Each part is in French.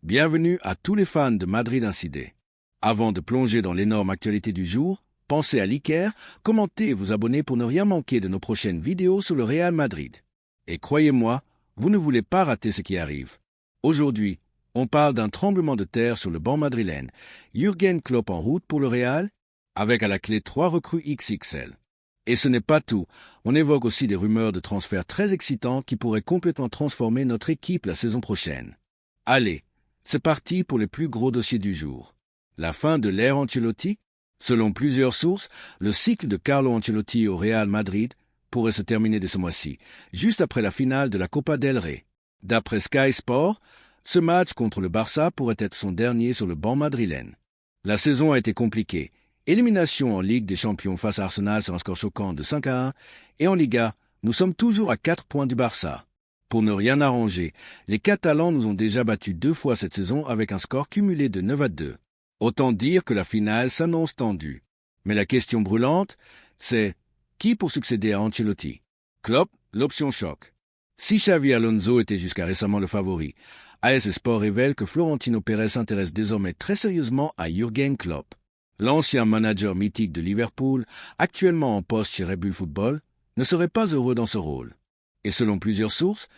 Bienvenue à tous les fans de Madrid Incidé. Avant de plonger dans l'énorme actualité du jour, pensez à liker, commenter et vous abonner pour ne rien manquer de nos prochaines vidéos sur le Real Madrid. Et croyez-moi, vous ne voulez pas rater ce qui arrive. Aujourd'hui, on parle d'un tremblement de terre sur le banc madrilène. Jürgen Klopp en route pour le Real, avec à la clé 3 recrues XXL. Et ce n'est pas tout, on évoque aussi des rumeurs de transferts très excitants qui pourraient complètement transformer notre équipe la saison prochaine. Allez, c'est parti pour les plus gros dossiers du jour. La fin de l'ère Ancelotti? Selon plusieurs sources, le cycle de Carlo Ancelotti au Real Madrid pourrait se terminer dès ce mois-ci, juste après la finale de la Copa del Rey. D'après Sky Sport, ce match contre le Barça pourrait être son dernier sur le banc madrilène. La saison a été compliquée. Élimination en Ligue des Champions face à Arsenal sur un score choquant de 5-1, et en Liga, nous sommes toujours à 4 points du Barça. Pour ne rien arranger, les Catalans nous ont déjà battus 2 fois cette saison avec un score cumulé de 9-2. Autant dire que la finale s'annonce tendue. Mais la question brûlante, c'est qui pour succéder à Ancelotti? Klopp, l'option choc. Si Xavi Alonso était jusqu'à récemment le favori, AS Sport révèle que Florentino Pérez s'intéresse désormais très sérieusement à Jürgen Klopp. L'ancien manager mythique de Liverpool, actuellement en poste chez Red Bull Football, ne serait pas heureux dans ce rôle. Et selon plusieurs sources,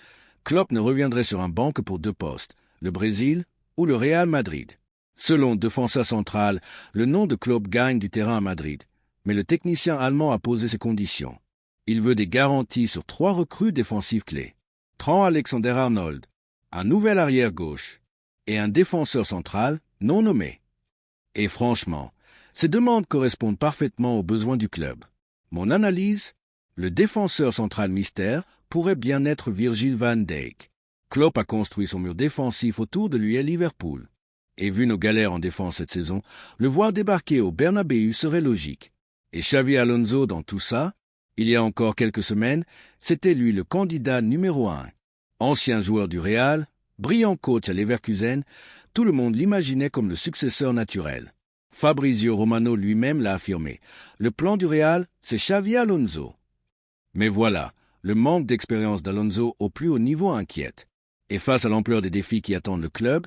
Klopp ne reviendrait sur un banc que pour 2 postes, le Brésil ou le Real Madrid. Selon Defensa Central, le nom de Klopp gagne du terrain à Madrid, mais le technicien allemand a posé ses conditions. Il veut des garanties sur 3 recrues défensives clés. Trent Alexander-Arnold, un nouvel arrière-gauche et un défenseur central non nommé. Et franchement, ces demandes correspondent parfaitement aux besoins du club. Mon analyse? Le défenseur central mystère pourrait bien être Virgil van Dijk. Klopp a construit son mur défensif autour de lui à Liverpool. Et vu nos galères en défense cette saison, le voir débarquer au Bernabéu serait logique. Et Xavi Alonso dans tout ça? Il y a encore quelques semaines, c'était lui le candidat numéro 1. Ancien joueur du Real, brillant coach à Leverkusen, tout le monde l'imaginait comme le successeur naturel. Fabrizio Romano lui-même l'a affirmé. Le plan du Real, c'est Xavi Alonso. Mais voilà, le manque d'expérience d'Alonso au plus haut niveau inquiète. Et face à l'ampleur des défis qui attendent le club,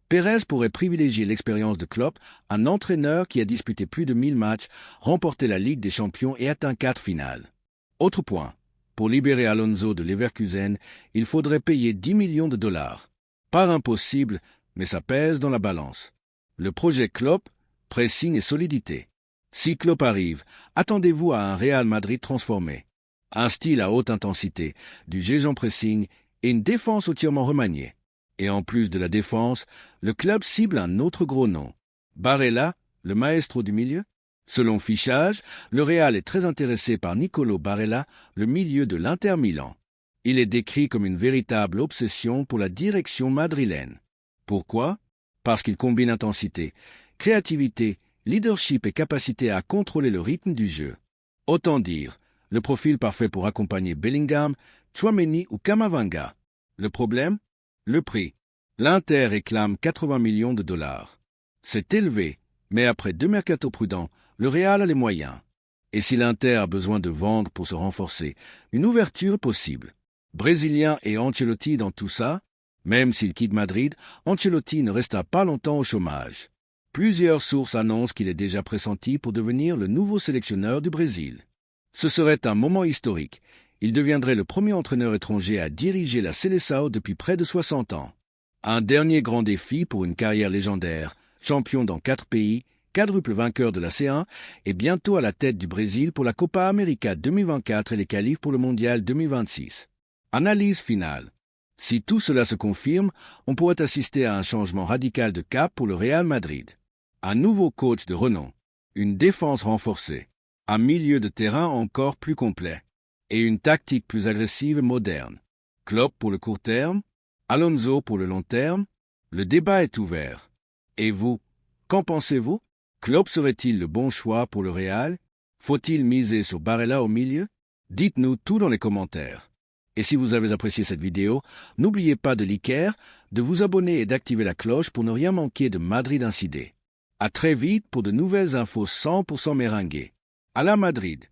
Pérez pourrait privilégier l'expérience de Klopp, un entraîneur qui a disputé plus de 1000 matchs, remporté la Ligue des Champions et atteint 4 finales. Autre point, pour libérer Alonso de Leverkusen, il faudrait payer 10 millions de dollars. Pas impossible, mais ça pèse dans la balance. Le projet Klopp, pressing et solidité. Si Klopp arrive, attendez-vous à un Real Madrid transformé. Un style à haute intensité, du géant pressing et une défense entièrement remaniée. Et en plus de la défense, le club cible un autre gros nom. Barella, le maestro du milieu. Selon Fichage, le Real est très intéressé par Nicolo Barella, le milieu de l'Inter Milan. Il est décrit comme une véritable obsession pour la direction madrilène. Pourquoi? Parce qu'il combine intensité, créativité, leadership et capacité à contrôler le rythme du jeu. Autant dire, le profil parfait pour accompagner Bellingham, Tchouaméni ou Camavinga. Le problème? Le prix. L'Inter réclame 80 millions de dollars. C'est élevé, mais après 2 mercatos prudents, le Real a les moyens. Et si l'Inter a besoin de vendre pour se renforcer, une ouverture est possible. Brésilien et Ancelotti dans tout ça? Même s'il quitte Madrid, Ancelotti ne restera pas longtemps au chômage. Plusieurs sources annoncent qu'il est déjà pressenti pour devenir le nouveau sélectionneur du Brésil. Ce serait un moment historique. Il deviendrait le premier entraîneur étranger à diriger la Seleção depuis près de 60 ans. Un dernier grand défi pour une carrière légendaire, champion dans 4 pays, quadruple vainqueur de la C1 et bientôt à la tête du Brésil pour la Copa América 2024 et les qualifs pour le Mondial 2026. Analyse finale. Si tout cela se confirme, on pourrait assister à un changement radical de cap pour le Real Madrid. Un nouveau coach de renom, une défense renforcée, un milieu de terrain encore plus complet et une tactique plus agressive et moderne. Klopp pour le court terme, Alonso pour le long terme, le débat est ouvert. Et vous, qu'en pensez-vous? Klopp serait-il le bon choix pour le Real? Faut-il miser sur Barella au milieu? Dites-nous tout dans les commentaires. Et si vous avez apprécié cette vidéo, n'oubliez pas de liker, de vous abonner et d'activer la cloche pour ne rien manquer de Madrid Incidé. À très vite pour de nouvelles infos 100% méringuées. À la Madrid!